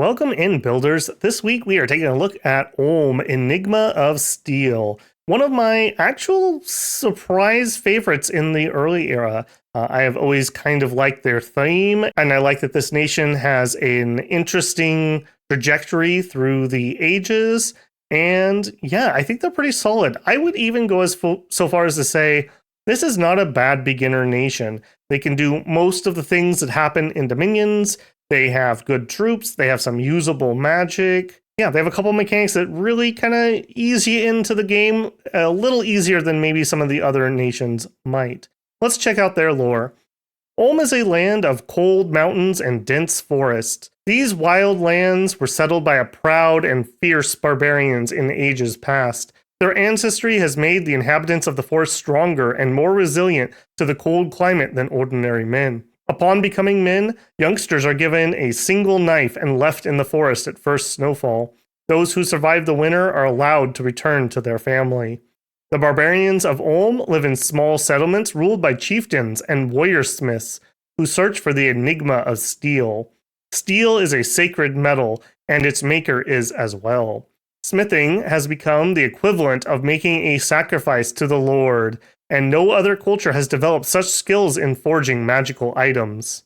Welcome in, builders. This week we are taking a look at Ulm, Enigma of Steel. One of my actual surprise favorites in the early era. I have always kind of liked their theme, and I like that this nation has an interesting trajectory through the ages. And yeah, I think they're pretty solid. I would even go so far as to say this is not a bad beginner nation. They can do most of the things that happen in Dominions. They have good troops. They have some usable magic. Yeah, they have a couple mechanics that really kind of ease you into the game a little easier than maybe some of the other nations might. Let's check out their lore. Ulm is a land of cold mountains and dense forests. These wild lands were settled by a proud and fierce barbarians in ages past. Their ancestry has made the inhabitants of the forest stronger and more resilient to the cold climate than ordinary men. Upon becoming men, youngsters are given a single knife and left in the forest at first snowfall. Those who survive the winter are allowed to return to their family. The barbarians of Ulm live in small settlements ruled by chieftains and warrior smiths who search for the enigma of steel. Steel is a sacred metal, and its maker is as well. Smithing has become the equivalent of making a sacrifice to the Lord, and no other culture has developed such skills in forging magical items.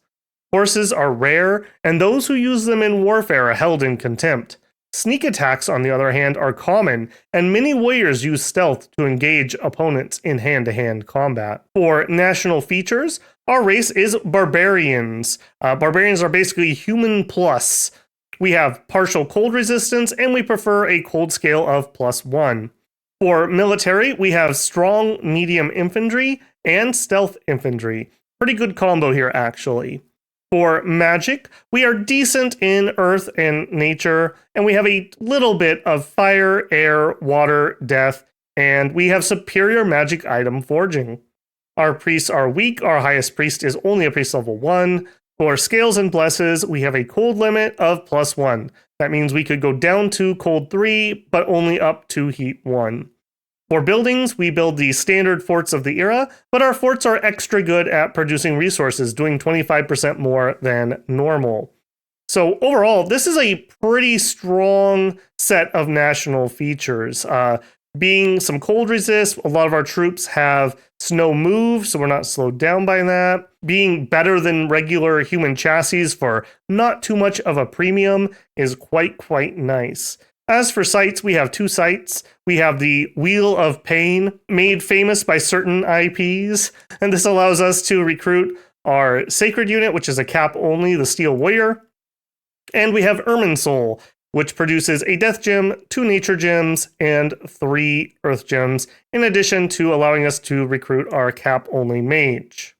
Horses are rare, and those who use them in warfare are held in contempt. Sneak attacks, on the other hand, are common, and many warriors use stealth to engage opponents in hand-to-hand combat. For national features, our race is barbarians. Barbarians are basically human plus. We have partial cold resistance, and we prefer a cold scale of +1. For military, we have strong medium infantry and stealth infantry. Pretty good combo here, actually. For magic, we are decent in earth and nature, and we have a little bit of fire, air, water, death, and we have superior magic item forging. Our priests are weak. Our highest priest is only a priest level 1. For scales and blesses, we have a cold limit of +1. That means we could go down to cold 3, but only up to heat 1. For buildings, we build the standard forts of the era, but our forts are extra good at producing resources, doing 25% more than normal. So overall, this is a pretty strong set of national features. Being some cold resist, a lot of our troops have snow move, so we're not slowed down by that. Being better than regular human chassis for not too much of a premium is quite nice. As for sites, we have 2 sites. We have the Wheel of Pain, made famous by certain IPs, and this allows us to recruit our Sacred unit, which is a cap only, the Steel Warrior. And we have Ermine Soul, which produces a Death Gem, 2 Nature Gems, and 3 Earth Gems, in addition to allowing us to recruit our cap only Mage.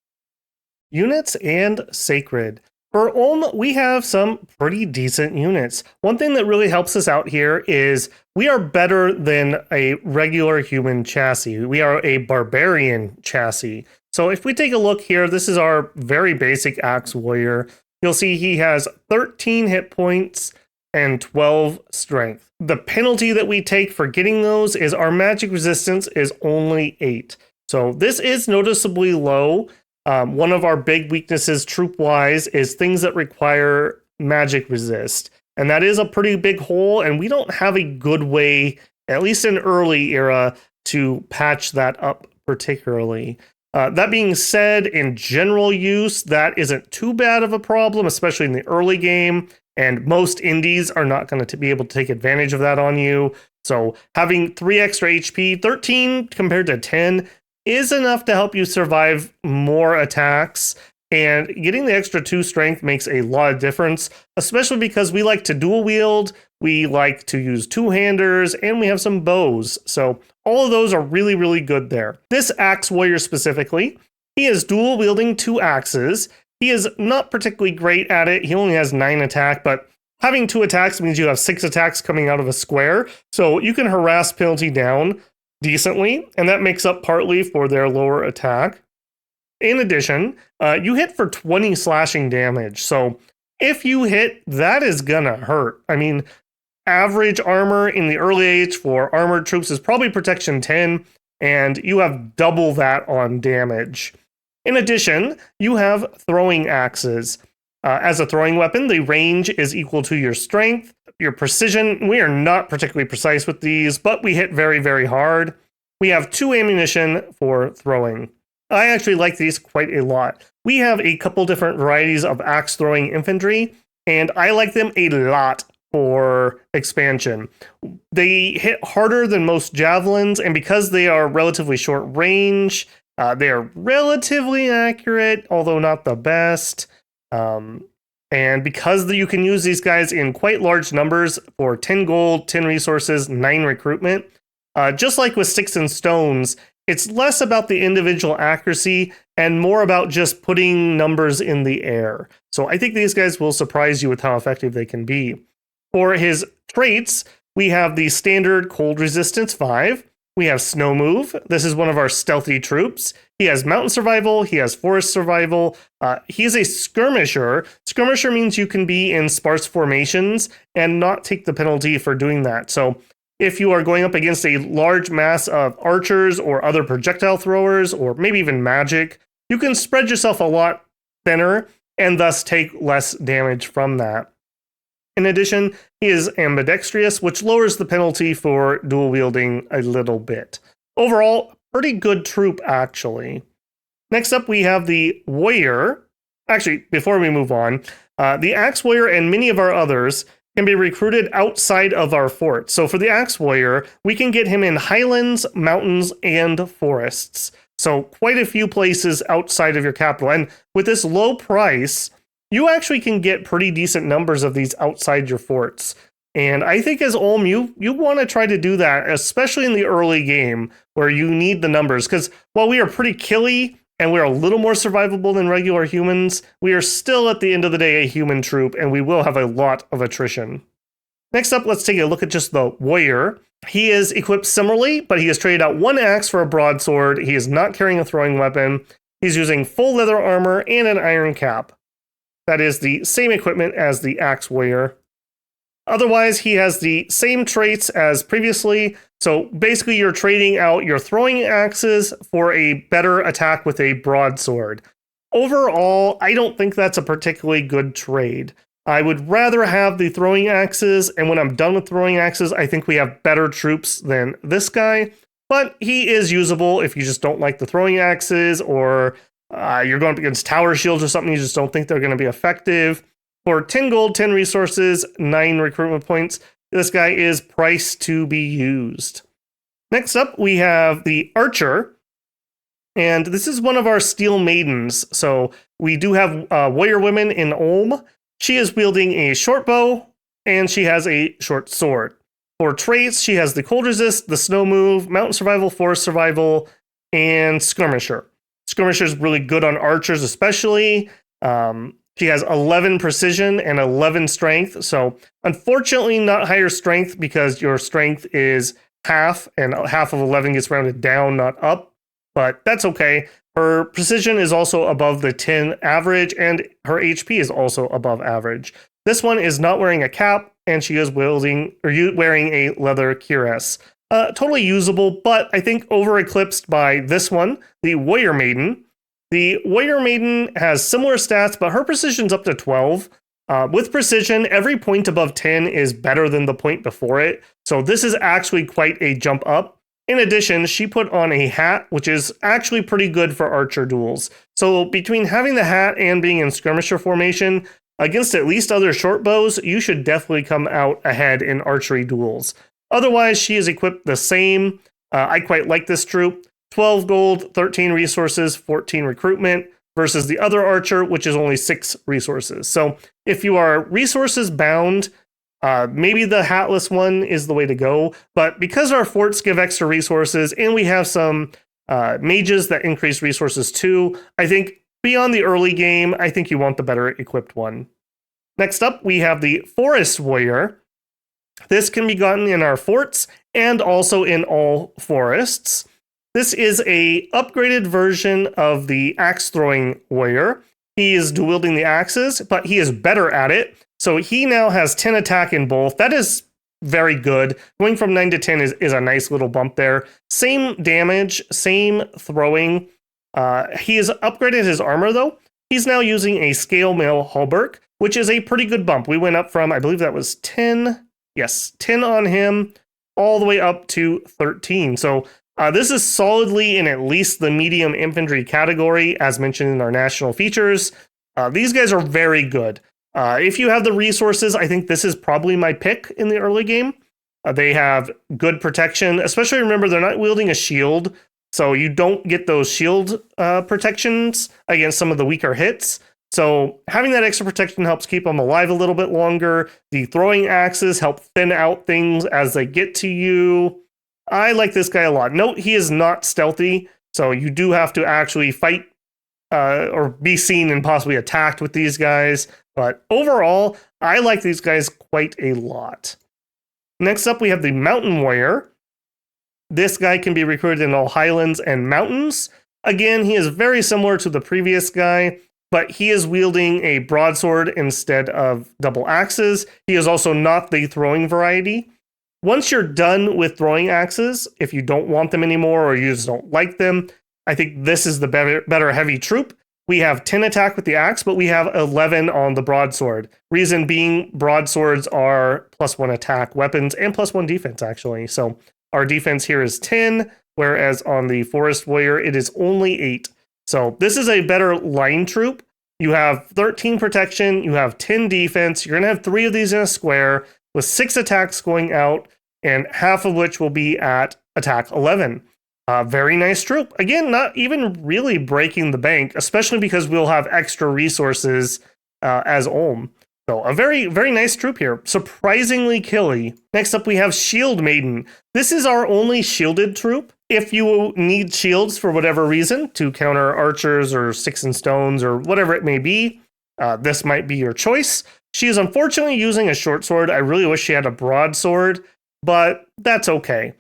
Units and Sacred. For Ulm, we have some pretty decent units. One thing that really helps us out here is we are better than a regular human chassis. We are a barbarian chassis. So if we take a look here, this is our very basic Axe Warrior. You'll see he has 13 hit points and 12 strength. The penalty that we take for getting those is our magic resistance is only 8. So this is noticeably low. One of our big weaknesses troop-wise is things that require magic resist. And that is a pretty big hole, and we don't have a good way, at least in early era, to patch that up particularly. That being said, in general use, that isn't too bad of a problem, especially in the early game, and most indies are not going to be able to take advantage of that on you. So having 3 extra HP, 13 compared to 10, is enough to help you survive more attacks, and getting the extra 2 strength makes a lot of difference, especially because we like to dual wield, we like to use 2-handers, and we have some bows. So all of those are really good there. This Axe Warrior specifically, he is dual wielding 2 axes. He is not particularly great at it. He only has 9 attack, but having 2 attacks means you have 6 attacks coming out of a square, so you can harass penalty down decently, and that makes up partly for their lower attack. In addition, you hit for 20 slashing damage, so if you hit, that is gonna hurt. I mean, average armor in the early age for armored troops is probably protection 10, and you have double that on damage. In addition, you have throwing axes. As a throwing weapon, the range is equal to your strength. Your precision, we are not particularly precise with these, but we hit very, very hard. We have 2 ammunition for throwing. I actually like these quite a lot. We have a couple different varieties of axe throwing infantry, and I like them a lot for expansion. They hit harder than most javelins, and because they are relatively short range, they are relatively accurate, although not the best. And because you can use these guys in quite large numbers for 10 gold, 10 resources, 9 recruitment, just like with sticks and stones, it's less about the individual accuracy and more about just putting numbers in the air. So I think these guys will surprise you with how effective they can be. For his traits, we have the standard cold resistance 5. We have snow move. This is one of our stealthy troops. He has mountain survival. He has forest survival. He is a skirmisher. Skirmisher means you can be in sparse formations and not take the penalty for doing that. So if you are going up against a large mass of archers or other projectile throwers, or maybe even magic, you can spread yourself a lot thinner and thus take less damage from that. In addition, he is ambidextrous, which lowers the penalty for dual wielding a little bit. Overall, pretty good troop, actually. Next up, we have the warrior. Actually, before we move on, the axe warrior and many of our others can be recruited outside of our fort. So for the axe warrior, we can get him in highlands, mountains, and forests. So quite a few places outside of your capital. And with this low price, you actually can get pretty decent numbers of these outside your forts. And I think as Ulm, you want to try to do that, especially in the early game where you need the numbers. Because while we are pretty killy and we're a little more survivable than regular humans, we are still at the end of the day a human troop, and we will have a lot of attrition. Next up, let's take a look at just the warrior. He is equipped similarly, but he has traded out 1 axe for a broadsword. He is not carrying a throwing weapon. He's using full leather armor and an iron cap. That is the same equipment as the axe warrior. Otherwise, he has the same traits as previously. So basically, you're trading out your throwing axes for a better attack with a broadsword. Overall, I don't think that's a particularly good trade. I would rather have the throwing axes, and when I'm done with throwing axes, I think we have better troops than this guy. But he is usable if you just don't like the throwing axes, or you're going up against tower shields or something, you just don't think they're going to be effective. For 10 gold, 10 resources, 9 recruitment points, this guy is priced to be used. Next up, we have the archer. And this is one of our steel maidens. So we do have warrior women in Ulm. She is wielding a short bow, and she has a short sword. For traits, she has the cold resist, the snow move, mountain survival, forest survival, and skirmisher. Skirmisher is really good on archers, especially. She has 11 precision and 11 strength. So unfortunately, not higher strength because your strength is half, and half of 11 gets rounded down, not up. But that's okay. Her precision is also above the 10 average, and her HP is also above average. This one is not wearing a cap, and she is wearing a leather cuirass. Totally usable, but I think over eclipsed by this one, the Warrior Maiden. The Warrior Maiden has similar stats, but her precision's up to 12. With precision, every point above 10 is better than the point before it. So this is actually quite a jump up. In addition, she put on a hat, which is actually pretty good for archer duels. So between having the hat and being in skirmisher formation, against at least other short bows, you should definitely come out ahead in archery duels. Otherwise, she is equipped the same. I quite like this troop. 12 gold, 13 resources, 14 recruitment, versus the other archer, which is only 6 resources. So if you are resources bound, maybe the hatless one is the way to go. But because our forts give extra resources and we have some mages that increase resources too, I think beyond the early game, I think you want the better equipped one. Next up, we have the Forest Warrior. This can be gotten in our forts and also in all forests. This is a upgraded version of the axe throwing warrior. He is dual wielding the axes, but he is better at it. So he now has 10 attack in both. That is very good. Going from 9 to 10 is a nice little bump there. Same damage, same throwing. He has upgraded his armor though. He's now using a scale mail hauberk, which is a pretty good bump. We went up from, I believe that was 10. Yes, 10 on him, all the way up to 13. So this is solidly in at least the medium infantry category, as mentioned in our national features. These guys are very good. If you have the resources, I think this is probably my pick in the early game. They have good protection, especially remember they're not wielding a shield, so you don't get those shield protections against some of the weaker hits. So having that extra protection helps keep them alive a little bit longer. The throwing axes help thin out things as they get to you. I like this guy a lot. Note, he is not stealthy, so you do have to actually fight or be seen and possibly attacked with these guys. But overall, I like these guys quite a lot. Next up, we have the Mountain Warrior. This guy can be recruited in all highlands and mountains. Again, he is very similar to the previous guy, but he is wielding a broadsword instead of double axes. He is also not the throwing variety. Once you're done with throwing axes, if you don't want them anymore or you just don't like them, I think this is the better heavy troop. We have 10 attack with the axe, but we have 11 on the broadsword. Reason being, broadswords are +1 attack weapons and +1 defense, actually. So our defense here is 10, whereas on the Forest Warrior, it is only 8. So this is a better line troop. You have 13 protection, you have 10 defense. You're going to have 3 of these in a square with 6 attacks going out, and half of which will be at attack 11. Very nice troop. Again, not even really breaking the bank, especially because we'll have extra resources as Ulm. So a very, very nice troop here. Surprisingly killy. Next up, we have Shield Maiden. This is our only shielded troop. If you need shields for whatever reason to counter archers or sticks and stones or whatever it may be, this might be your choice. She is unfortunately using a short sword. I really wish she had a broadsword, but that's okay.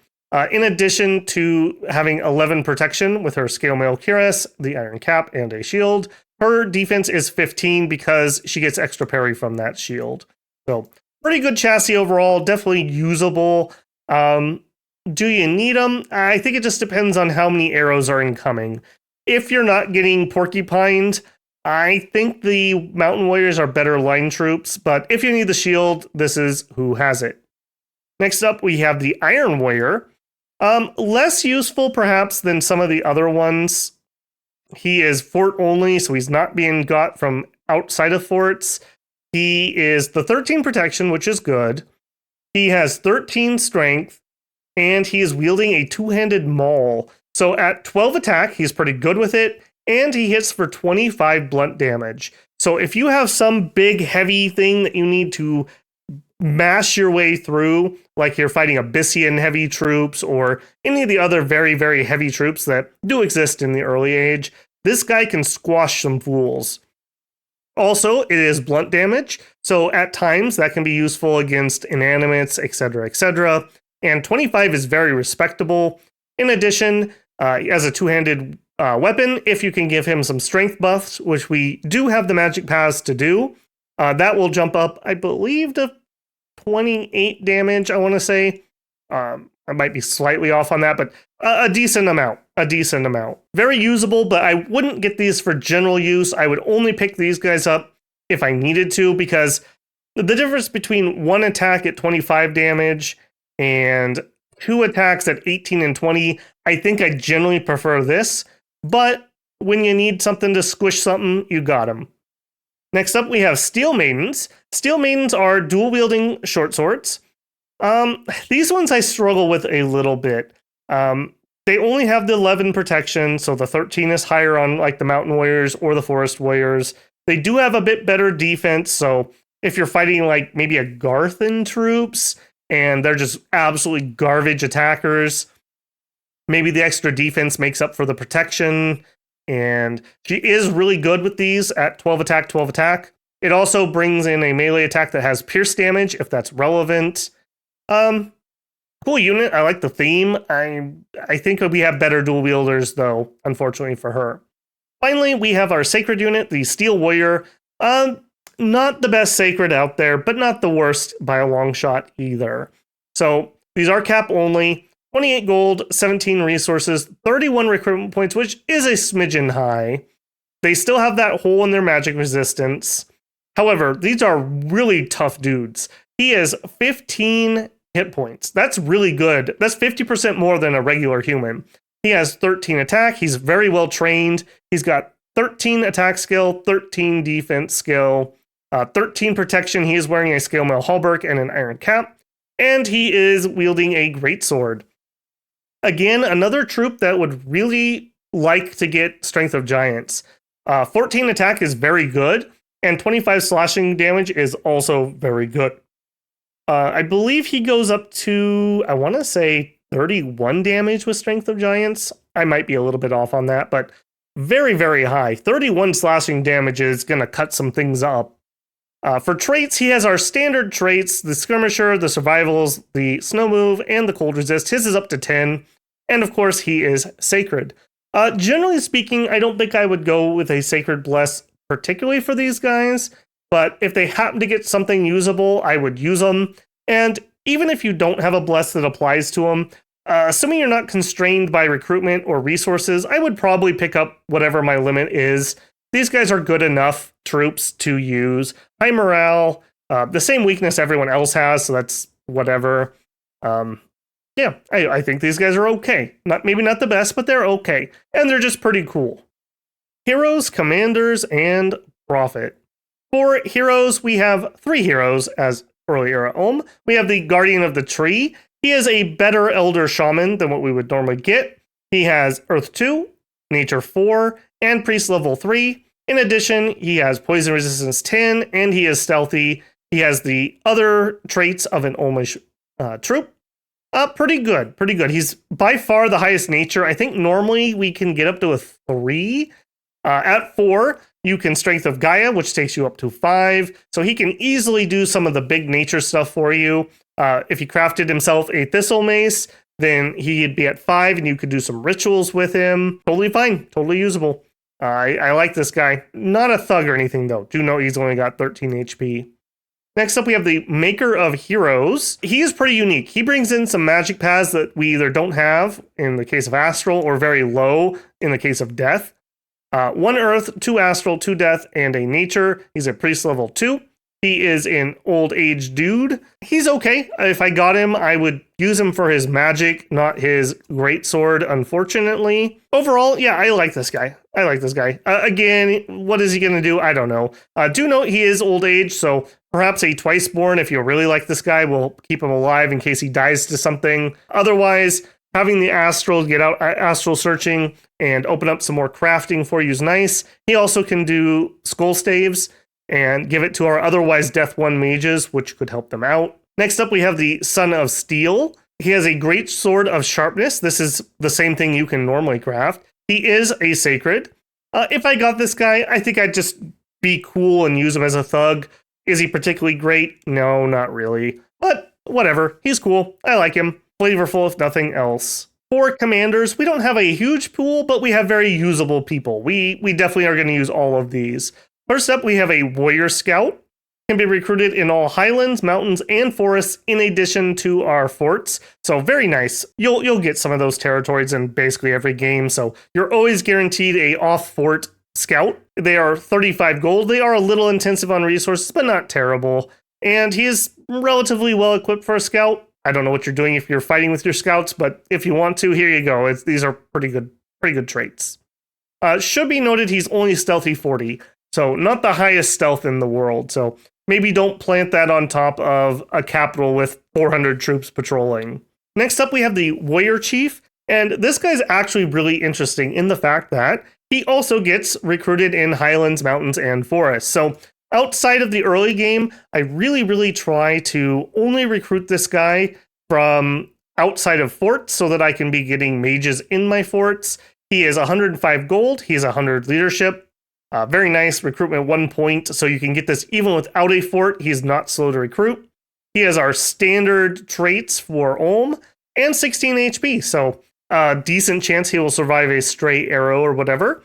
In addition to having 11 protection with her scale mail cuirass, the iron cap, and a shield, her defense is 15 because she gets extra parry from that shield. So pretty good chassis overall, definitely usable. Do you need them? I think it just depends on how many arrows are incoming. If you're not getting porcupined, I think the Mountain Warriors are better line troops, but if you need the shield, this is who has it. Next up, we have the Iron Warrior. Less useful perhaps than some of the other ones. He is fort only, so he's not being got from outside of forts. He is the 13 protection, which is good. He has 13 strength, and he is wielding a two-handed maul. So at 12 attack, he's pretty good with it, and he hits for 25 blunt damage. So if you have some big, heavy thing that you need to mash your way through, like you're fighting Abyssian heavy troops or any of the other very, very heavy troops that do exist in the early age, this guy can squash some fools. Also, it is blunt damage, so at times that can be useful against inanimates, etc., etc. And 25 is very respectable. In addition, as a two-handed weapon, if you can give him some strength buffs, which we do have the magic paths to do, that will jump up, I believe, to 28 damage, I want to say. I might be slightly off on that, but a decent amount. Very usable, but I wouldn't get these for general use. I would only pick these guys up if I needed to, because the difference between one attack at 25 damage and 2 attacks at 18 and 20, I think I generally prefer this, but when you need something to squish something, you got them. Next up, we have Steel Maidens. Steel Maidens are dual-wielding short swords. These ones I struggle with a little bit. They only have the 11 protection, so the 13 is higher on like the Mountain Warriors or the Forest Warriors. They do have a bit better defense, so if you're fighting like maybe a Garthan troops and they're just absolutely garbage attackers, maybe the extra defense makes up for the protection. And she is really good with these at 12 attack, 12 attack. It also brings in a melee attack that has pierce damage, if that's relevant. Cool unit. I like the theme. I think we have better dual wielders, though, unfortunately for her. Finally, we have our Sacred unit, the Steel Warrior. Not the best Sacred out there, but not the worst by a long shot either. So these are cap only. 28 gold, 17 resources, 31 recruitment points, which is a smidgen high. They still have that hole in their magic resistance. However, these are really tough dudes. He has 15 hit points. That's really good. That's 50% more than a regular human. He has 13 attack. He's very well trained. He's got 13 attack skill, 13 defense skill, 13 protection. He is wearing a scale mail hauberk and an iron cap, and he is wielding a greatsword. Again, another troop that would really like to get Strength of Giants. 14 attack is very good, and 25 slashing damage is also very good. I believe he goes up to, I want to say, 31 damage with Strength of Giants. I might be a little bit off on that, but very, very high. 31 slashing damage is going to cut some things up. For traits, he has our standard traits, the Skirmisher, the Survivals, the Snow Move, and the Cold Resist. His is up to 10. And of course, he is Sacred. Generally speaking, I don't think I would go with a Sacred Bless particularly for these guys, but if they happen to get something usable, I would use them. And even if you don't have a Bless that applies to them, assuming you're not constrained by recruitment or resources, I would probably pick up whatever my limit is. These guys are good enough troops to use. High morale, the same weakness everyone else has, so that's whatever. Yeah, I think these guys are okay. Maybe not the best, but they're okay. And they're just pretty cool. Heroes, Commanders, and Prophet. For heroes, we have 3 heroes as early era Ulm. We have the Guardian of the Tree. He is a better Elder Shaman than what we would normally get. He has Earth 2, Nature 4, and Priest level 3. In addition, he has Poison Resistance 10, and he is Stealthy. He has the other traits of an Ulmish troop. Pretty good, pretty good. He's by far the highest nature. I think normally we can get up to a 3. At 4, you can Strength of Gaia, which takes you up to 5. So he can easily do some of the big nature stuff for you. If he crafted himself a Thistle Mace, then he'd be at 5 and you could do some rituals with him. Totally fine, totally usable. I like this guy. Not a thug or anything though. Do note he's only got 13 HP. Next up, we have the Maker of Heroes. He is pretty unique. He brings in some magic paths that we either don't have in the case of Astral or very low in the case of Death. 1 Earth, 2 Astral, 2 Death, and a Nature. He's a Priest level 2. He is an old age dude. He's okay. If I got him, I would use him for his magic, not his greatsword, unfortunately. Overall, yeah, I like this guy. Again, what is he going to do? I don't know. Do note he is old age, so perhaps a Twiceborn, if you really like this guy, will keep him alive in case he dies to something. Otherwise, having the Astral get out Astral searching and open up some more crafting for you is nice. He also can do Skull Staves and give it to our otherwise Death 1 mages, which could help them out. Next up, we have the Son of Steel. He has a great sword of sharpness. This is the same thing you can normally craft. He is a Sacred. If I got this guy, I think I'd just be cool and use him as a thug. Is he particularly great? No, not really. But whatever, he's cool. I like him. Flavorful if nothing else. For Commanders, we don't have a huge pool, but we have very usable people. We definitely are going to use all of these. First up, we have a Warrior Scout. Can be recruited in all highlands, mountains, and forests in addition to our forts. So very nice. You'll get some of those territories in basically every game. So you're always guaranteed a off-fort scout. They are 35 gold. They are a little intensive on resources, but not terrible. And he is relatively well equipped for a scout. I don't know what you're doing if you're fighting with your scouts, but if you want to, here you go. These are pretty good traits. Should be noted he's only stealthy 40. So not the highest stealth in the world. So maybe don't plant that on top of a capital with 400 troops patrolling. Next up, we have the Warrior Chief. And this guy's actually really interesting in the fact that he also gets recruited in highlands, mountains, and forests. So outside of the early game, I really try to only recruit this guy from outside of forts so that I can be getting mages in my forts. He is 105 gold. He's 100 leadership. Very nice, recruitment 1 point, so you can get this even without a fort. He's not slow to recruit. He has our standard traits for Ulm and 16 HP, so decent chance he will survive a stray arrow or whatever.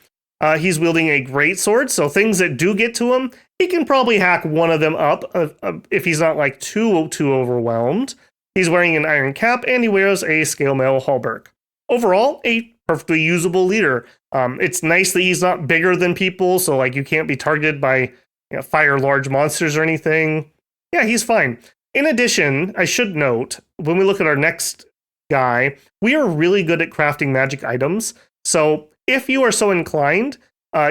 He's wielding a greatsword, so things that do get to him, he can probably hack one of them up if he's not like too overwhelmed. He's wearing an iron cap and he wears a scale mail hauberk. Overall, a perfectly usable leader. It's nice that he's not bigger than people, so like you can't be targeted by fire large monsters or anything. Yeah, he's fine. In addition, I should note, when we look at our next guy, we are really good at crafting magic items. So if you are so inclined,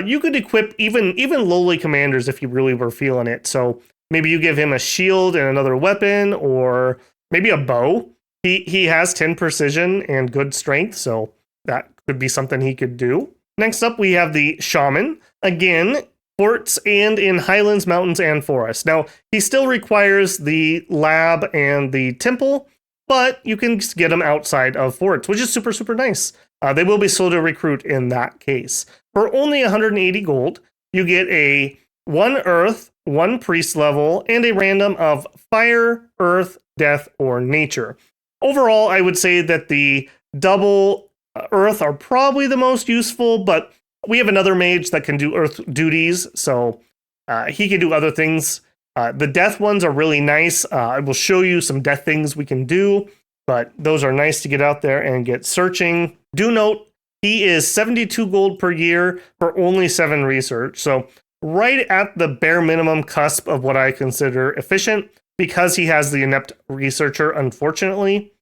you could equip even lowly commanders if you really were feeling it. So maybe you give him a shield and another weapon, or maybe a bow. He has 10 precision and good strength, so that could be something he could do. Next up, we have the shaman. Again, forts and in highlands, mountains, and forests. Now, he still requires the lab and the temple, but you can get him outside of forts, which is super, super nice. They will be slow to recruit in that case. For only 180 gold, you get a 1 earth, 1 priest level, and a random of fire, earth, death, or nature. Overall, I would say that the double earth are probably the most useful, but we have another mage that can do earth duties, so he can do other things. The death ones are really nice. I will show you some death things we can do, but those are nice to get out there and get searching. Do note, he is 72 gold per year for only 7 research, so right at the bare minimum cusp of what I consider efficient, because he has the inept researcher, unfortunately.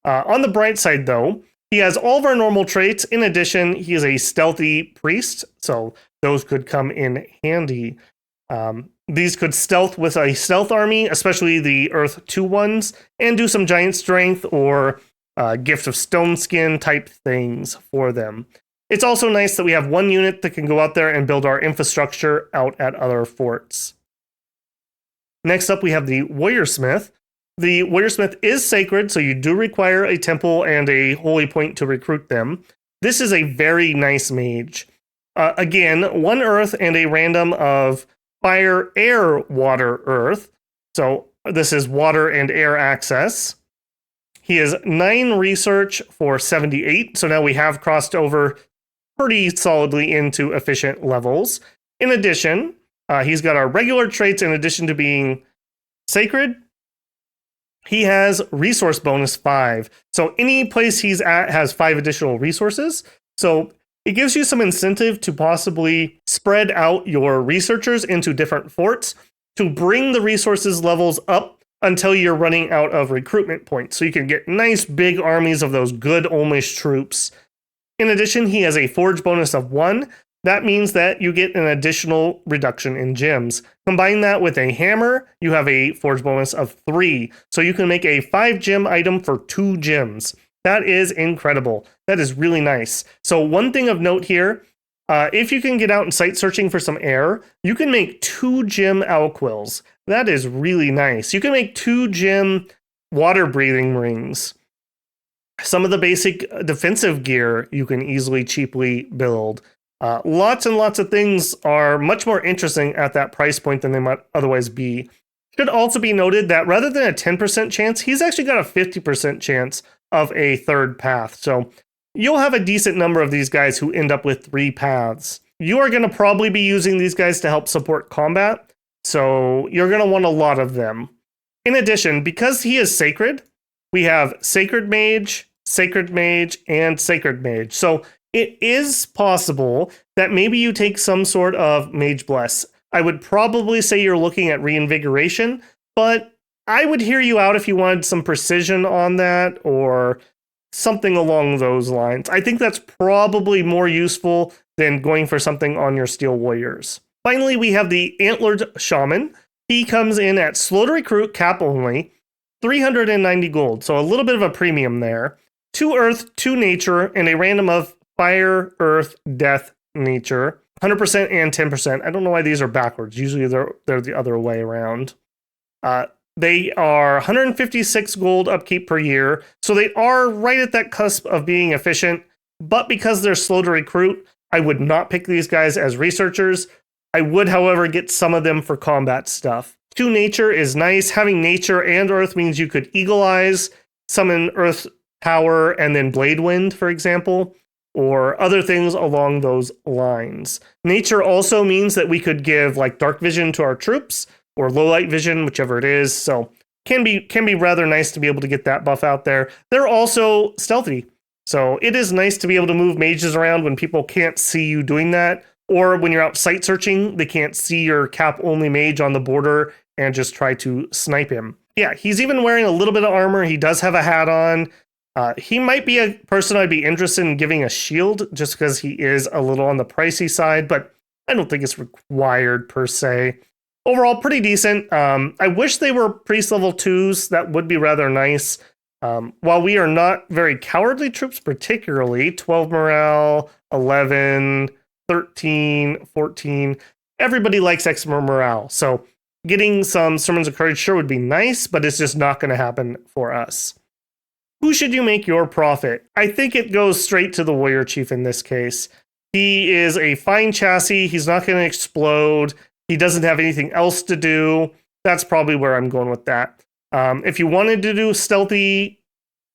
On the bright side, though, he has all of our normal traits. In addition, he is a stealthy priest, so those could come in handy. These could stealth with a stealth army, especially the Earth 2 ones, and do some giant strength or gift of stone skin type things for them. It's also nice that we have 1 unit that can go out there and build our infrastructure out at other forts. Next up, we have the Warrior Smith. The Warrior Smith is sacred, so you do require a temple and a holy point to recruit them. This is a very nice mage. Again, 1 earth and a random of fire, air, water, earth. So this is water and air access. He has 9 research for 78, so now we have crossed over pretty solidly into efficient levels. In addition, he's got our regular traits in addition to being sacred. He has resource bonus 5. So any place he's at has 5 additional resources. So it gives you some incentive to possibly spread out your researchers into different forts to bring the resources levels up until you're running out of recruitment points. So you can get nice big armies of those good Olmish troops. In addition, he has a forge bonus of 1. That means that you get an additional reduction in gems. Combine that with a hammer, you have a forge bonus of 3. So you can make a 5 gem item for 2 gems. That is incredible. That is really nice. So one thing of note here, if you can get out and site searching for some air, you can make 2 gem alquils. That is really nice. You can make 2 gem water breathing rings. Some of the basic defensive gear you can easily cheaply build. Lots and lots of things are much more interesting at that price point than they might otherwise be. Should also be noted that rather than a 10% chance, he's actually got a 50% chance of a 3rd path. So you'll have a decent number of these guys who end up with 3 paths. You are going to probably be using these guys to help support combat, so you're going to want a lot of them. In addition, because he is sacred, we have Sacred Mage, and Sacred Mage. So it is possible that maybe you take some sort of Mage Bless. I would probably say you're looking at Reinvigoration, but I would hear you out if you wanted some precision on that or something along those lines. I think that's probably more useful than going for something on your Steel Warriors. Finally, we have the Antlered Shaman. He comes in at slow to recruit, cap only, 390 gold, so a little bit of a premium there. 2 earth, 2 nature, and a random of fire, earth, death, nature. 100% and 10%. I don't know why these are backwards. Usually they're the other way around. They are 156 gold upkeep per year, so they are right at that cusp of being efficient, but because they're slow to recruit, I would not pick these guys as researchers. I would, however, get some of them for combat stuff. 2 nature is nice. Having nature and earth means you could Eagle Eyes, summon earth power, and then Blade Wind, for example, or other things along those lines. Nature also means that we could give like dark vision to our troops, or low light vision, whichever it is. So can be rather nice to be able to get that buff out there. They're also stealthy. So it is nice to be able to move mages around when people can't see you doing that, or when you're out sight searching, they can't see your cap only mage on the border and just try to snipe him. Yeah, he's even wearing a little bit of armor. He does have a hat on. He might be a person I'd be interested in giving a shield just because he is a little on the pricey side, but I don't think it's required per se. Overall, pretty decent. I wish they were priest level 2s. That would be rather nice. While we are not very cowardly troops, particularly 12 morale, 11, 13, 14, everybody likes extra morale. So getting some Sermons of Courage sure would be nice, but it's just not going to happen for us. Who should you make your prophet? I think it goes straight to the warrior chief in this case. He is a fine chassis. He's not going to explode. He doesn't have anything else to do. That's probably where I'm going with that. If you wanted to do stealthy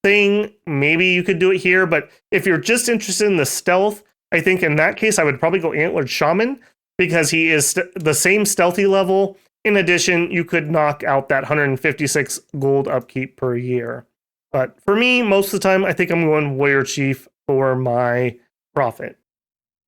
thing, maybe you could do it here. But if you're just interested in the stealth, I think in that case, I would probably go Antlered Shaman because he is the same stealthy level. In addition, you could knock out that 156 gold upkeep per year. But for me, most of the time, I think I'm going Warrior Chief for my prophet.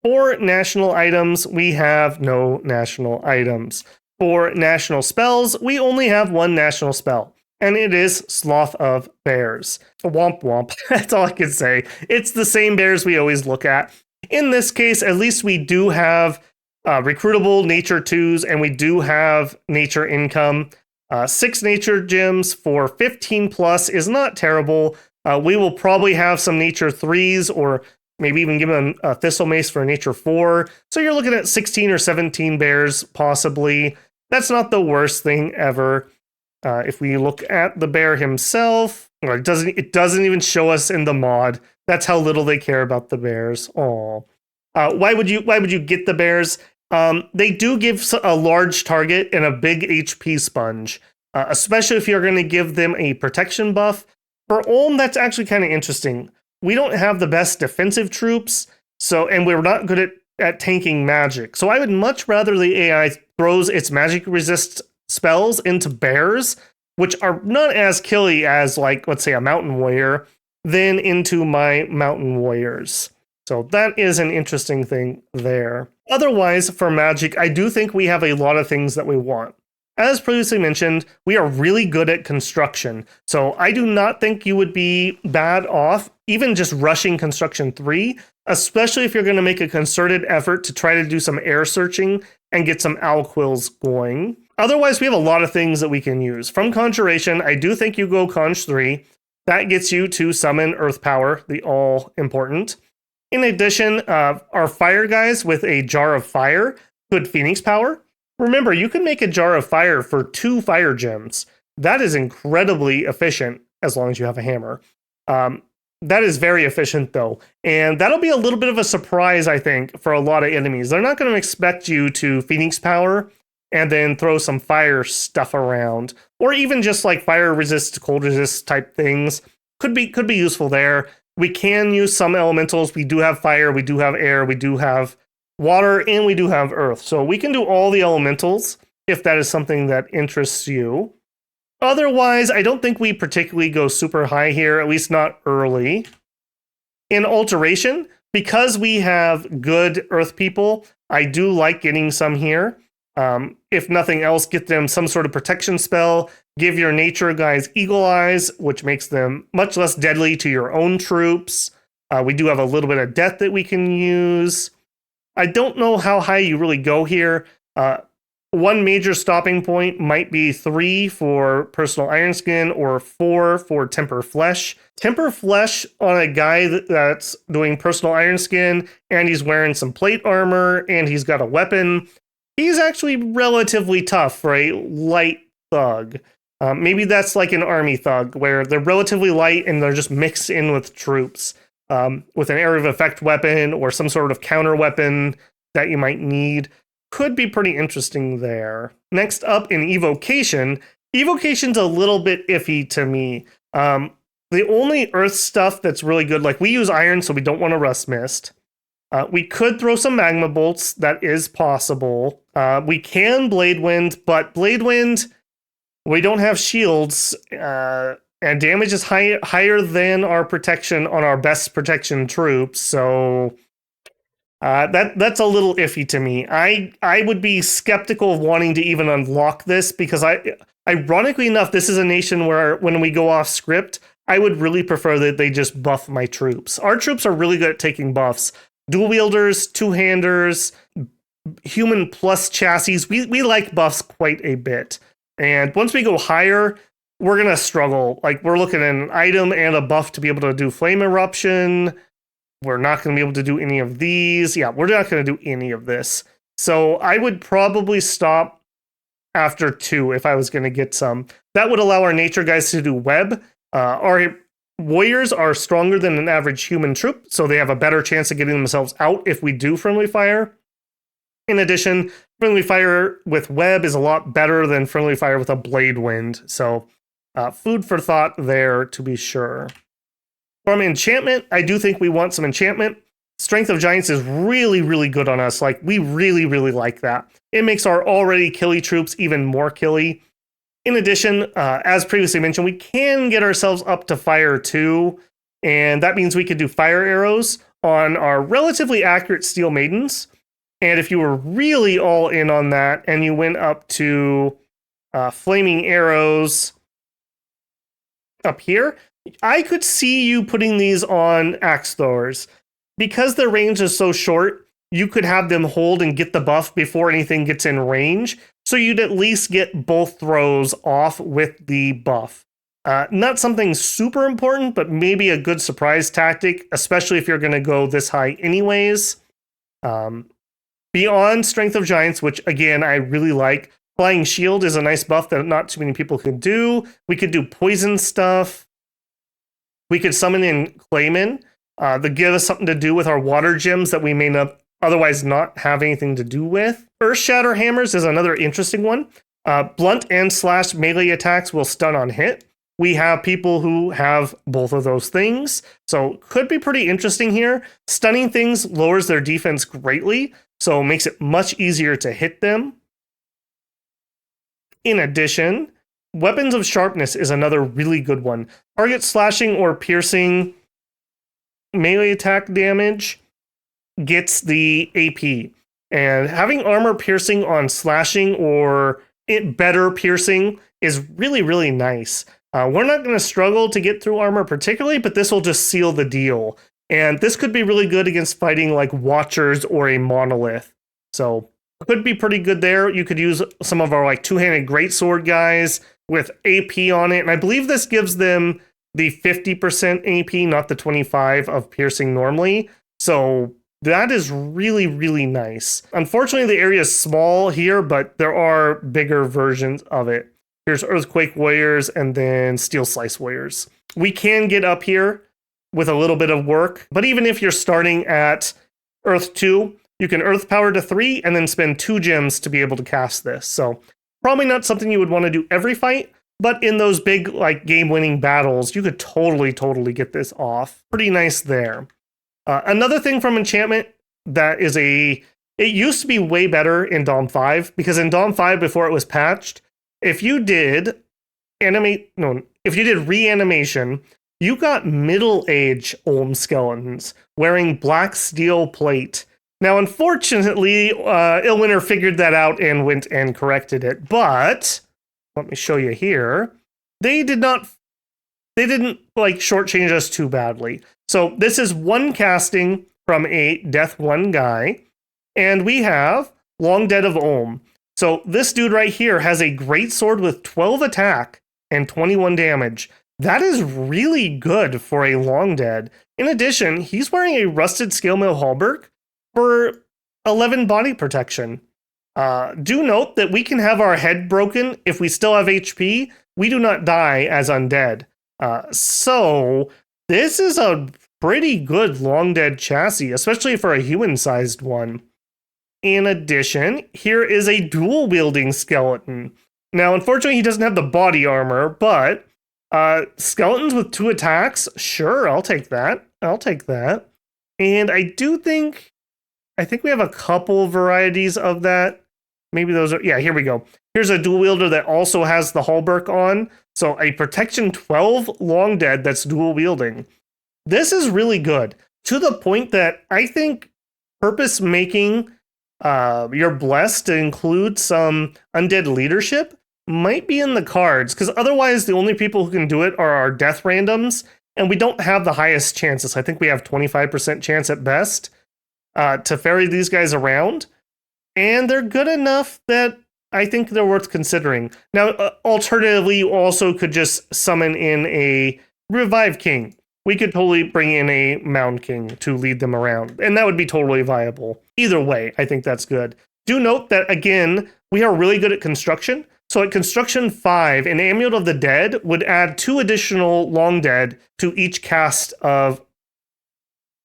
For national items, we have no national items. For national spells, we only have one national spell, and it is Sloth of Bears. Womp womp, that's all I can say. It's the same bears we always look at. In this case, at least we do have recruitable nature 2s, and we do have nature income. 6 nature gems for 15 plus is not terrible. We will probably have some nature 3s, or maybe even give them a Thistle Mace for a nature 4. So you're looking at 16 or 17 bears, possibly. That's not the worst thing ever. If we look at the bear himself, it doesn't even show us in the mod. That's how little they care about the bears. Aw. Why would you get the bears? They do give a large target and a big HP sponge, especially if you're going to give them a protection buff. For Ulm, that's actually kind of interesting. We don't have the best defensive troops, and we're not good at tanking magic. So I would much rather the AI throws its magic resist spells into bears, which are not as killy as, like, let's say, a mountain warrior, than into my mountain warriors. So that is an interesting thing there. Otherwise, for magic, I do think we have a lot of things that we want. As previously mentioned, we are really good at construction. So I do not think you would be bad off even just rushing construction 3, especially if you're going to make a concerted effort to try to do some air searching and get some owl quills going. Otherwise, we have a lot of things that we can use. From Conjuration, I do think you go Conj 3. That gets you to summon Earth Power, the all important. In addition, our fire guys with a Jar of Fire could Phoenix Power. Remember, you can make a Jar of Fire for 2 fire gems. That is incredibly efficient as long as you have a hammer. That is very efficient, though. And that'll be a little bit of a surprise, I think, for a lot of enemies. They're not going to expect you to Phoenix Power and then throw some fire stuff around. Or even just like fire resist, cold resist type things. Could be useful there. We can use some elementals. We do have fire, we do have air, we do have water, and we do have earth. So we can do all the elementals if that is something that interests you. Otherwise, I don't think we particularly go super high here, at least not early. In Alteration, because we have good earth people, I do like getting some here. If nothing else, get them some sort of protection spell. Give your nature guys Eagle Eyes, which makes them much less deadly to your own troops. We do have a little bit of death that we can use. I don't know how high you really go here. One major stopping point might be 3 for Personal Iron Skin or 4 for Temper Flesh. Temper Flesh on a guy that's doing Personal Iron Skin and he's wearing some plate armor and he's got a weapon. He's actually relatively tough for a light thug. Maybe that's like an army thug where they're relatively light and they're just mixed in with troops with an area of effect weapon or some sort of counter weapon that you might need. Could be pretty interesting there. Next up in Evocation. Evocation's a little bit iffy to me. The only earth stuff that's really good, like we use iron, so we don't want to rust mist. We could throw some magma bolts. That is possible. We can blade wind, but blade wind, we don't have shields. And damage is higher than our protection on our best protection troops, so that's a little iffy to me. I would be skeptical of wanting to even unlock this because ironically enough, this is a nation where when we go off script, I would really prefer that they just buff my troops. Our troops are really good at taking buffs. Dual wielders, two-handers, human plus chassis. We like buffs quite a bit. And once we go higher, we're going to struggle. Like, we're looking at an item and a buff to be able to do flame eruption. We're not going to be able to do any of these. Yeah, we're not going to do any of this. So I would probably stop after 2 if I was going to get some. That would allow our nature guys to do web. Our warriors are stronger than an average human troop, so they have a better chance of getting themselves out if we do friendly fire. In addition, friendly fire with web is a lot better than friendly fire with a blade wind. So food for thought there, to be sure. From enchantment, I do think we want some enchantment. Strength of Giants is really, really good on us. Like, we really, really like that. It makes our already killy troops even more killy. In addition, as previously mentioned, we can get ourselves up to fire 2, and that means we could do fire arrows on our relatively accurate steel maidens. And if you were really all in on that and you went up to flaming arrows up here, I could see you putting these on axe throwers. Because their range is so short, you could have them hold and get the buff before anything gets in range. So you'd at least get both throws off with the buff. Not something super important, but maybe a good surprise tactic, especially if you're going to go this high anyways. Beyond Strength of Giants, which again, I really like. Flying Shield is a nice buff that not too many people can do. We could do poison stuff. We could summon in Clayman to give us something to do with our water gems that we may not otherwise not have anything to do with. Earth Shatter Hammers is another interesting one. Blunt and slash melee attacks will stun on hit. We have people who have both of those things, so could be pretty interesting here. Stunning things lowers their defense greatly, so makes it much easier to hit them. In addition, Weapons of Sharpness is another really good one. Target slashing or piercing melee attack damage gets the AP. And having armor piercing on slashing or better piercing is really, really nice. We're not going to struggle to get through armor particularly, but this will just seal the deal. And this could be really good against fighting like Watchers or a Monolith. So could be pretty good there. You could use some of our like two-handed greatsword guys with AP on it. And I believe this gives them the 50% AP, not the 25 of piercing normally. So that is really, really nice. Unfortunately, the area is small here, but there are bigger versions of it. Here's Earthquake Warriors and then Steel Slice Warriors. We can get up here with a little bit of work, but even if you're starting at Earth 2, you can Earth Power to 3 and then spend 2 gems to be able to cast this. So probably not something you would want to do every fight, but in those big like game-winning battles, you could totally get this off. Pretty nice there. Another thing from enchantment that is it used to be way better in Dom 5, because in Dom 5 before it was patched, if you did reanimation, you got middle-age Ulm skeletons wearing black steel plate. Now, unfortunately, Illwinter figured that out and went and corrected it, but let me show you here. They didn't like shortchange us too badly. So this is one casting from a Death 1 guy, and we have Long Dead of Ulm. So this dude right here has a great sword with 12 attack and 21 damage. That is really good for a Long Dead. In addition, he's wearing a rusted scale mail halberd for 11 body protection. Do note that we can have our head broken if we still have HP. We do not die as undead. So this is a pretty good Long Dead chassis, especially for a human-sized one. In addition, here is a dual-wielding skeleton. Now, unfortunately, he doesn't have the body armor, but skeletons with 2 attacks, sure, I'll take that. And I think we have a couple varieties of that. Maybe those are, yeah, here we go. Here's a dual wielder that also has the Hallberg on. So a protection 12 long dead that's dual wielding. This is really good, to the point that I think purpose making your blessed to include some undead leadership might be in the cards, because otherwise the only people who can do it are our death randoms, and we don't have the highest chances. I think we have 25% chance at best to ferry these guys around, and they're good enough that I think they're worth considering. Now, alternatively, you also could just summon in a Revive King. We could totally bring in a Mound King to lead them around, and that would be totally viable. Either way, I think that's good. Do note that, again, we are really good at construction. So at construction 5, an Amulet of the Dead would add 2 additional long dead to each cast of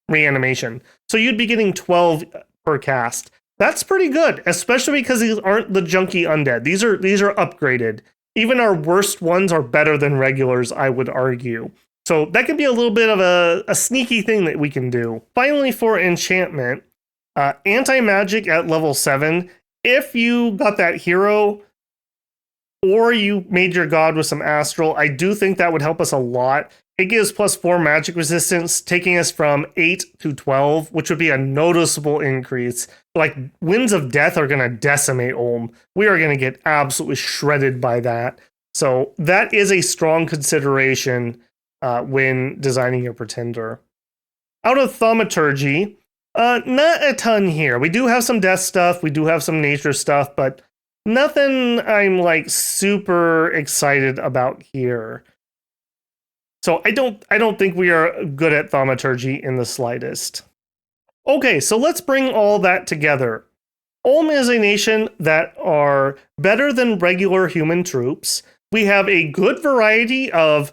reanimation. So you'd be getting 12 per cast. That's pretty good, especially because these aren't the junky undead. These are upgraded. Even our worst ones are better than regulars, I would argue. So that could be a little bit of a sneaky thing that we can do. Finally, for enchantment, anti-magic at level 7. If you got that hero, or you made your god with some astral, I do think that would help us a lot. It gives +4 magic resistance, taking us from 8 to 12, which would be a noticeable increase. Like, Winds of Death are going to decimate Ulm. We are going to get absolutely shredded by that. So that is a strong consideration when designing your Pretender. Out of Thaumaturgy, not a ton here. We do have some death stuff, we do have some nature stuff, but nothing I'm like super excited about here. So I don't think we are good at Thaumaturgy in the slightest. Okay, so let's bring all that together. Ulm is a nation that are better than regular human troops. We have a good variety of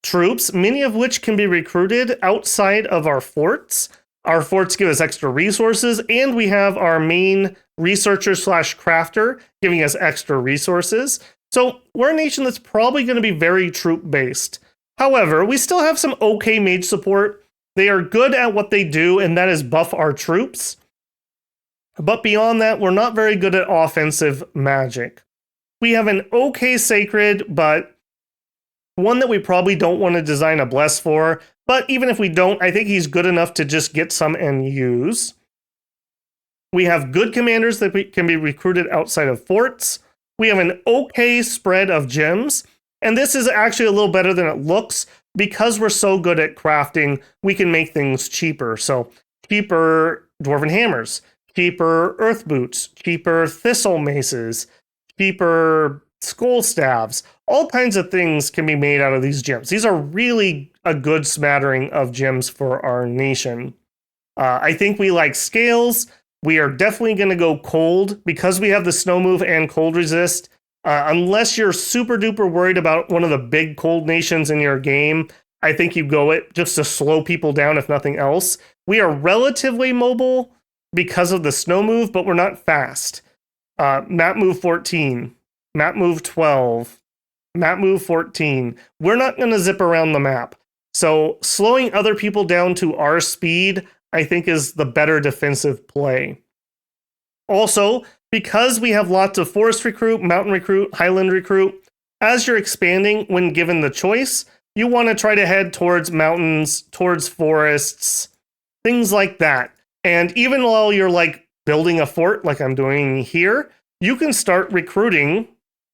troops, many of which can be recruited outside of our forts. Our forts give us extra resources, and we have our main researcher / crafter giving us extra resources. So we're a nation that's probably going to be very troop-based. However, we still have some okay mage support. They are good at what they do, and that is buff our troops. But beyond that, we're not very good at offensive magic. We have an okay sacred, but one that we probably don't want to design a bless for. But even if we don't, I think he's good enough to just get some and use. We have good commanders that can be recruited outside of forts. We have an okay spread of gems. And this is actually a little better than it looks. Because we're so good at crafting, we can make things cheaper. So cheaper dwarven hammers, cheaper earth boots, cheaper thistle maces, cheaper skull staves. All kinds of things can be made out of these gems. These are really a good smattering of gems for our nation. I think we like scales. We are definitely going to go cold because we have the snow move and cold resist. Unless you're super duper worried about one of the big cold nations in your game, I think you go it just to slow people down, if nothing else. We are relatively mobile because of the snow move, but we're not fast. Map move 14, map move 12, map move 14. We're not going to zip around the map. So slowing other people down to our speed, I think, is the better defensive play. Also, because we have lots of forest recruit, mountain recruit, highland recruit, as you're expanding, when given the choice, you want to try to head towards mountains, towards forests, things like that. And even while you're like building a fort like I'm doing here, you can start recruiting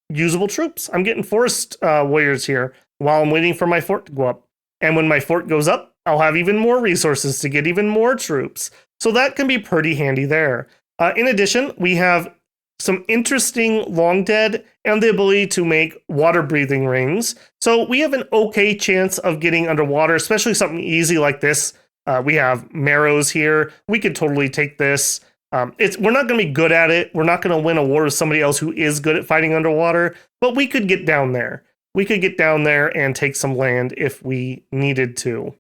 usable troops. I'm getting forest warriors here while I'm waiting for my fort to go up. And when my fort goes up, I'll have even more resources to get even more troops. So that can be pretty handy there. In addition, we have some interesting long dead and the ability to make water breathing rings. So we have an okay chance of getting underwater, especially something easy like this. We have marrows here. We could totally take this. We're not going to be good at it. We're not going to win a war with somebody else who is good at fighting underwater, but we could get down there. We could get down there and take some land if we needed to.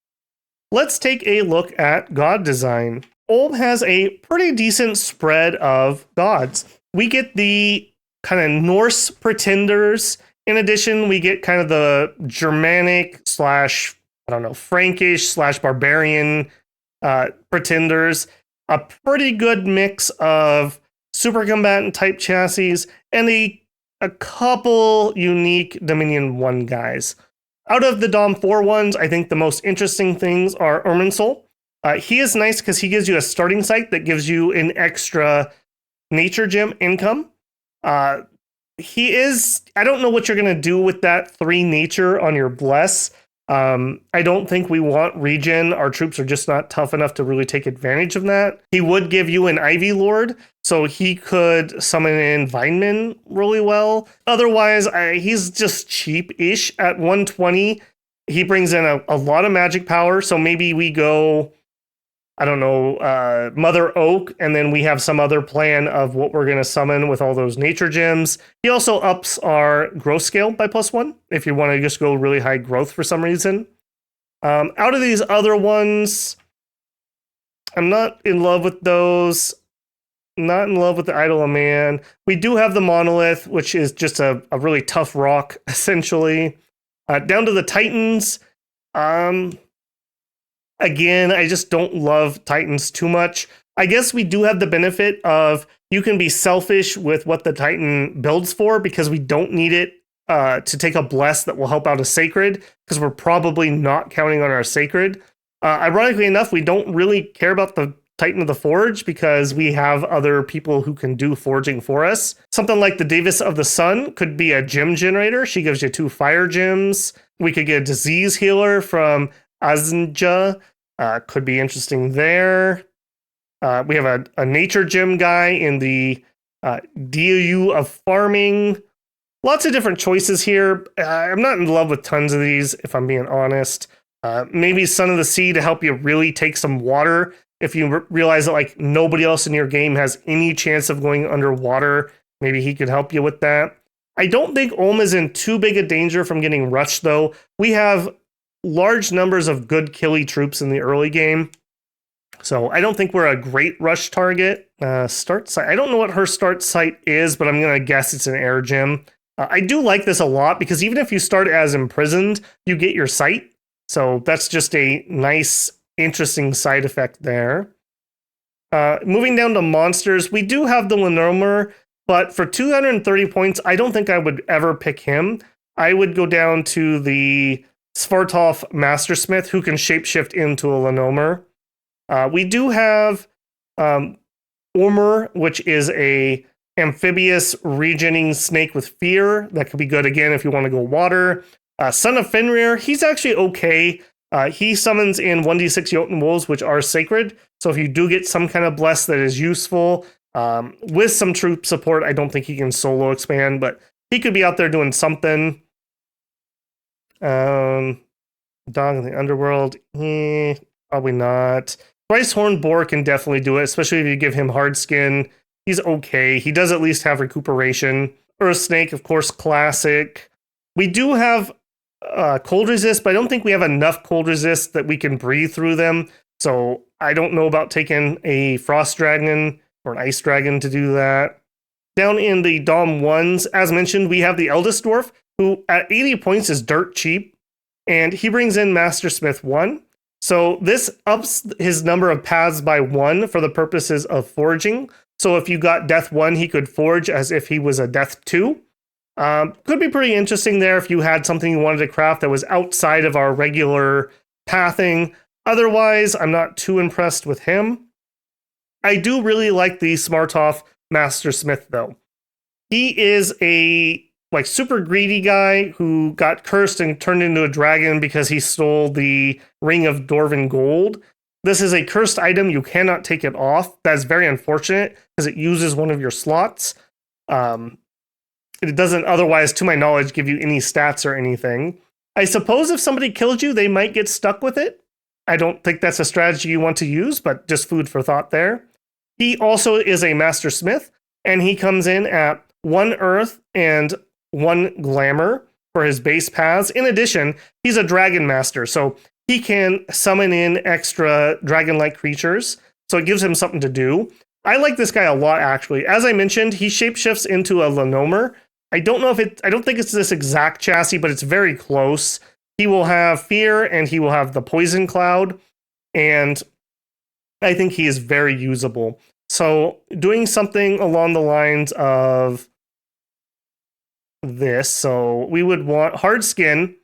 Let's take a look at god design. Ulm has a pretty decent spread of gods. We get the kind of Norse pretenders. In addition, we get kind of the Germanic / Frankish / barbarian pretenders. A pretty good mix of super combatant type chassis, and a couple unique Dominion 1 guys. Out of the Dom 4 ones, I think the most interesting things are Irminsul. He is nice because he gives you a starting site that gives you an extra nature gem income. I don't know what you're going to do with that 3 nature on your bless. I don't think we want regen. Our troops are just not tough enough to really take advantage of that. He would give you an Ivy Lord, so he could summon in Vineman really well. Otherwise, he's just cheap-ish at 120. He brings in a lot of magic power, so maybe we go, I don't know, Mother Oak, and then we have some other plan of what we're going to summon with all those nature gems. He also ups our growth scale by +1 if you want to just go really high growth for some reason. Out of these other ones, I'm not in love with those. Not in love with the Idol of Man. We do have the Monolith, which is just a really tough rock, essentially. Down to the Titans. Again, I just don't love Titans too much. I guess we do have the benefit of you can be selfish with what the Titan builds for because we don't need it to take a bless that will help out a sacred because we're probably not counting on our sacred. Ironically enough, we don't really care about the Titan of the Forge because we have other people who can do forging for us. Something like the Davis of the Sun could be a gem generator. She gives you 2 fire gems. We could get a disease healer from Aznja. Could be interesting there. We have a nature gem guy in the DAU of farming. Lots of different choices here. I'm not in love with tons of these, if I'm being honest. Maybe Son of the Sea to help you really take some water. If you realize that like nobody else in your game has any chance of going underwater, maybe he could help you with that. I don't think Ulm is in too big a danger from getting rushed, though. We have large numbers of good killy troops in the early game. So I don't think we're a great rush target. Start site. I don't know what her start site is, but I'm going to guess it's an air gem. I do like this a lot because even if you start as imprisoned, you get your site. So that's just a nice, interesting side effect there. Moving down to monsters, we do have the Lenomer, but for 230 points, I don't think I would ever pick him. I would go down to the Svartalf Mastersmith, who can shapeshift into a Lenomer. We do have Ormer, which is a amphibious regening snake with fear. That could be good again if you want to go water. Son of Fenrir, he's actually okay. He summons in 1d6 Jotun Wolves, which are sacred. So if you do get some kind of bless that is useful, with some troop support, I don't think he can solo expand, but he could be out there doing something. Dog in the Underworld, probably not. Thrice Horned Boar can definitely do it, especially if you give him hard skin. He's okay. He does at least have recuperation. Earth Snake, of course, classic. We do have cold resist, but I don't think we have enough cold resist that we can breathe through them. So I don't know about taking a Frost Dragon or an Ice Dragon to do that. Down in the Dom 1s, as mentioned, we have the Eldest Dwarf, who at 80 points is dirt cheap, and he brings in Mastersmith 1. So this ups his number of paths by 1 for the purposes of forging. So if you got Death 1, he could forge as if he was a Death 2. Could be pretty interesting there if you had something you wanted to craft that was outside of our regular pathing. Otherwise, I'm not too impressed with him. I do really like the Svartalf Mastersmith, though. He is a super greedy guy who got cursed and turned into a dragon because he stole the Ring of Dwarven Gold. This is a cursed item. You cannot take it off. That's very unfortunate because it uses one of your slots. It doesn't otherwise, to my knowledge, give you any stats or anything. I suppose if somebody kills you, they might get stuck with it. I don't think that's a strategy you want to use, but just food for thought there. He also is a Mastersmith, and he comes in at 1 Earth and 1 Glamour for his base paths. In addition, he's a Dragon Master, so he can summon in extra dragon-like creatures, so it gives him something to do. I like this guy a lot, actually. As I mentioned, he shapeshifts into a Lenomer. I don't think it's this exact chassis, but it's very close. He will have fear, and he will have the poison cloud, and I think he is very usable. So doing something along the lines of this. So we would want hard skin.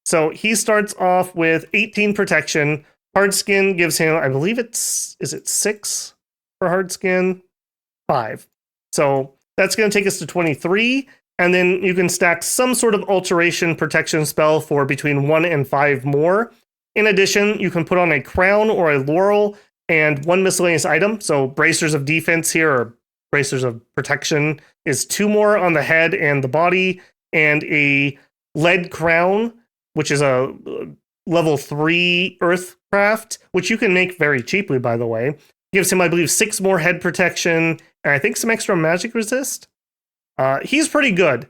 So he starts off with 18 protection. Hard skin gives him, I believe is it 6 for hard skin? 5. So that's going to take us to 23. And then you can stack some sort of alteration protection spell for between 1 and 5 more. In addition, you can put on a crown or a laurel and 1 miscellaneous item. So bracers of defense here, or bracers of protection, is 2 more on the head and the body, and a lead crown, which is a level 3 earth craft, which you can make very cheaply, by the way. Gives him, I believe, 6 more head protection, and I think some extra magic resist. He's pretty good.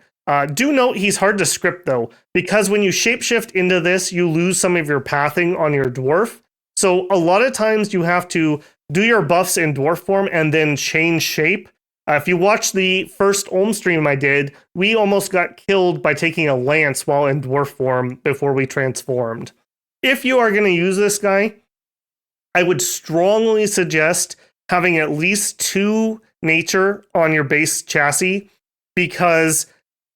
Do note he's hard to script, though, because when you shapeshift into this, you lose some of your pathing on your dwarf. So a lot of times you have to do your buffs in dwarf form and then change shape. If you watch the first Ulm stream I did, we almost got killed by taking a lance while in dwarf form before we transformed. If you are going to use this guy, I would strongly suggest having at least 2 nature on your base chassis, because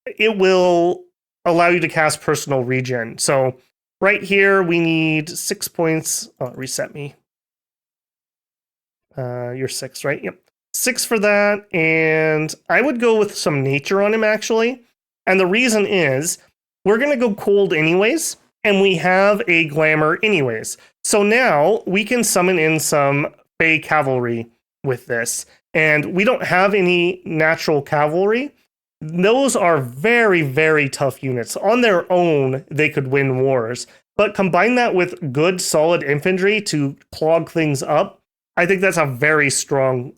it will allow you to cast personal regen. So right here, we need 6 points. Oh, reset me. You're 6, right? Yep. 6 for that. And I would go with some nature on him, actually. And the reason is we're going to go cold anyways, and we have a glamour anyways. So now we can summon in some Fey cavalry with this. And we don't have any natural cavalry. Those are very, very tough units. On their own, they could win wars. But combine that with good, solid infantry to clog things up, I think that's a very strong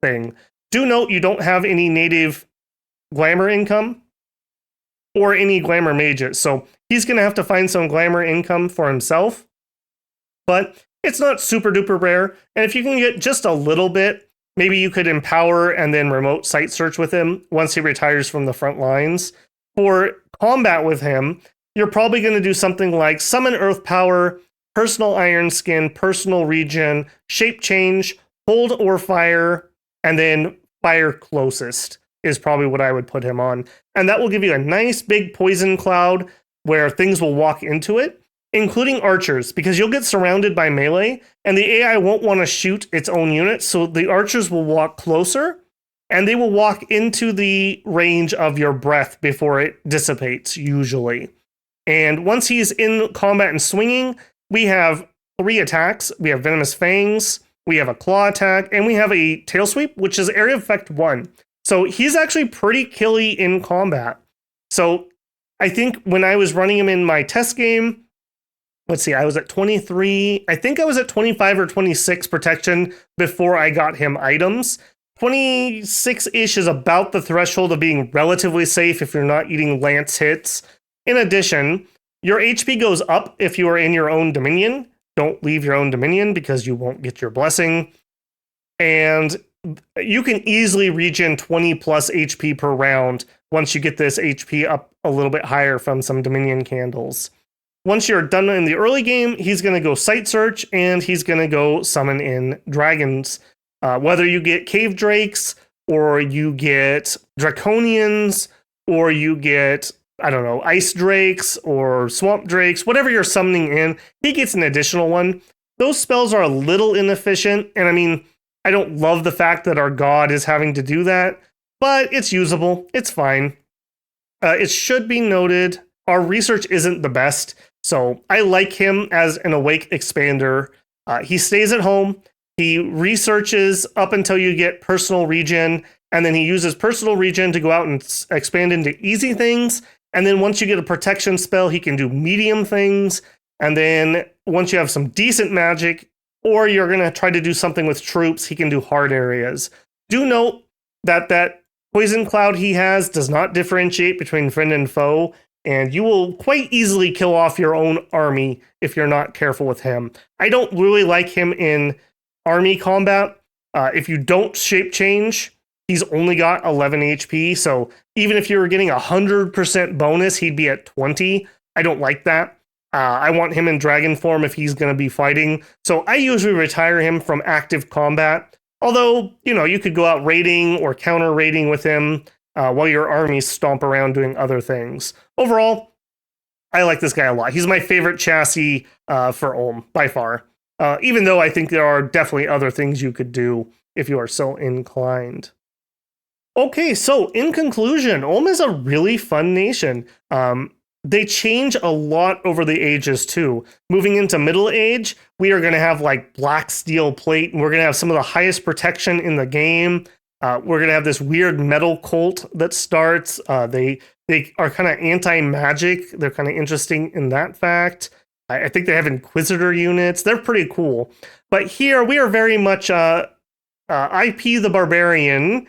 thing. Do note you don't have any native glamour income or any glamour mages. So he's going to have to find some glamour income for himself. But it's not super duper rare. And if you can get just a little bit, maybe you could empower and then remote site search with him once he retires from the front lines. For combat with him, you're probably going to do something like summon earth power, personal iron skin, personal regen, shape change, hold or fire, and then fire closest is probably what I would put him on. And that will give you a nice big poison cloud where things will walk into it, including archers, because you'll get surrounded by melee, and the AI won't want to shoot its own units, so the archers will walk closer, and they will walk into the range of your breath before it dissipates, usually. And once he's in combat and swinging, we have 3 attacks. We have Venomous Fangs, we have a Claw attack, and we have a Tail Sweep, which is Area Effect 1. So he's actually pretty killy in combat. So I think when I was running him in my test game, let's see, I was at 23. I think I was at 25 or 26 protection before I got him items. 26-ish is about the threshold of being relatively safe if you're not eating lance hits. In addition, your HP goes up if you are in your own dominion. Don't leave your own dominion because you won't get your blessing. And you can easily regen 20 plus HP per round once you get this HP up a little bit higher from some dominion candles. Once you're done in the early game, he's going to go site search and he's going to go summon in dragons. Whether you get cave drakes or you get draconians or you get, I don't know, ice drakes or swamp drakes, whatever you're summoning in, he gets an additional one. Those spells are a little inefficient. And I mean, I don't love the fact that our god is having to do that, but it's usable. It's fine. It should be noted, our research isn't the best. So I like him as an awake expander. He stays at home. He researches up until you get personal regen, and then he uses personal regen to go out and expand into easy things. And then once you get a protection spell, he can do medium things. And then once you have some decent magic, or you're going to try to do something with troops, he can do hard areas. Do note that that poison cloud he has does not differentiate between friend and foe, and you will quite easily kill off your own army if you're not careful with him. I don't really like him in army combat. If you don't shape change, he's only got 11 HP, so even if you were getting 100% bonus, he'd be at 20. I don't like that. I want him in dragon form if he's going to be fighting. So I usually retire him from active combat Although, you could go out raiding or counter raiding with him while your armies stomp around doing other things. Overall, I like this guy a lot. He's my favorite chassis for Ulm by far. Even though I think there are definitely other things you could do if you are so inclined. Okay, so in conclusion, Ulm is a really fun nation. They change a lot over the ages too. Moving into Middle Age, we are going to have like black steel plate, and we're going to have some of the highest protection in the game. We're going to have this weird metal cult that starts. They are kind of anti-magic. They're kind of interesting in that fact. I think they have Inquisitor units. They're pretty cool. But here we are very much IP the Barbarian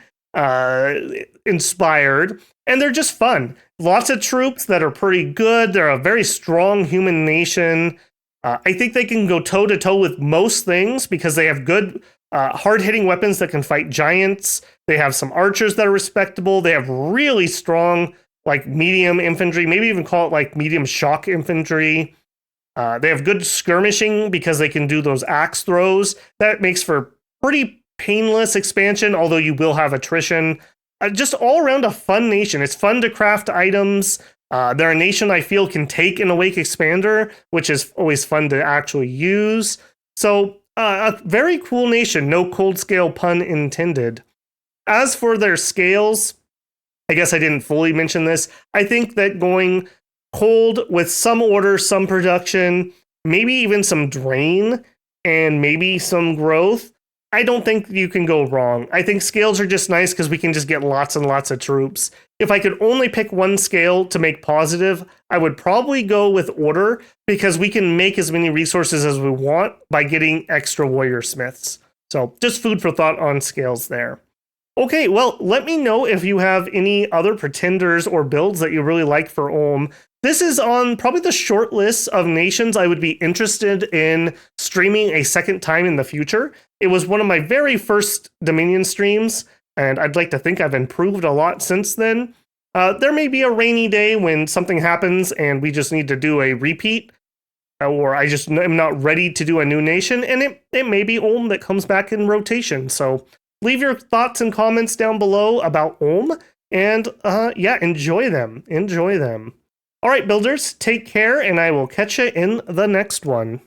inspired, and they're just fun. Lots of troops that are pretty good. They're a very strong human nation. I think they can go toe-to-toe with most things because they have good hard-hitting weapons that can fight giants. They have some archers that are respectable. They have really strong, like, medium infantry, maybe even call it, like, medium shock infantry. They have good skirmishing because they can do those axe throws. That makes for pretty painless expansion, although you will have attrition. Just all around a fun nation. It's fun to craft items. They're a nation I feel can take an Awake Expander, which is always fun to actually use. So a very cool nation, no cold scale pun intended. As for their scales, I guess I didn't fully mention this. I think that going cold with some order, some production, maybe even some drain, and maybe some growth, I don't think you can go wrong. I think scales are just nice because we can just get lots and lots of troops. If I could only pick one scale to make positive, I would probably go with order because we can make as many resources as we want by getting extra warrior smiths. So just food for thought on scales there. Okay, well, let me know if you have any other pretenders or builds that you really like for Ulm. This is on probably the short list of nations I would be interested in streaming a second time in the future. It was one of my very first Dominion streams, and I'd like to think I've improved a lot since then. There may be a rainy day when something happens and we just need to do a repeat, or I just am not ready to do a new nation, and it may be Ulm that comes back in rotation. So leave your thoughts and comments down below about Ulm, and yeah, enjoy them. Enjoy them. All right, builders, take care, and I will catch you in the next one.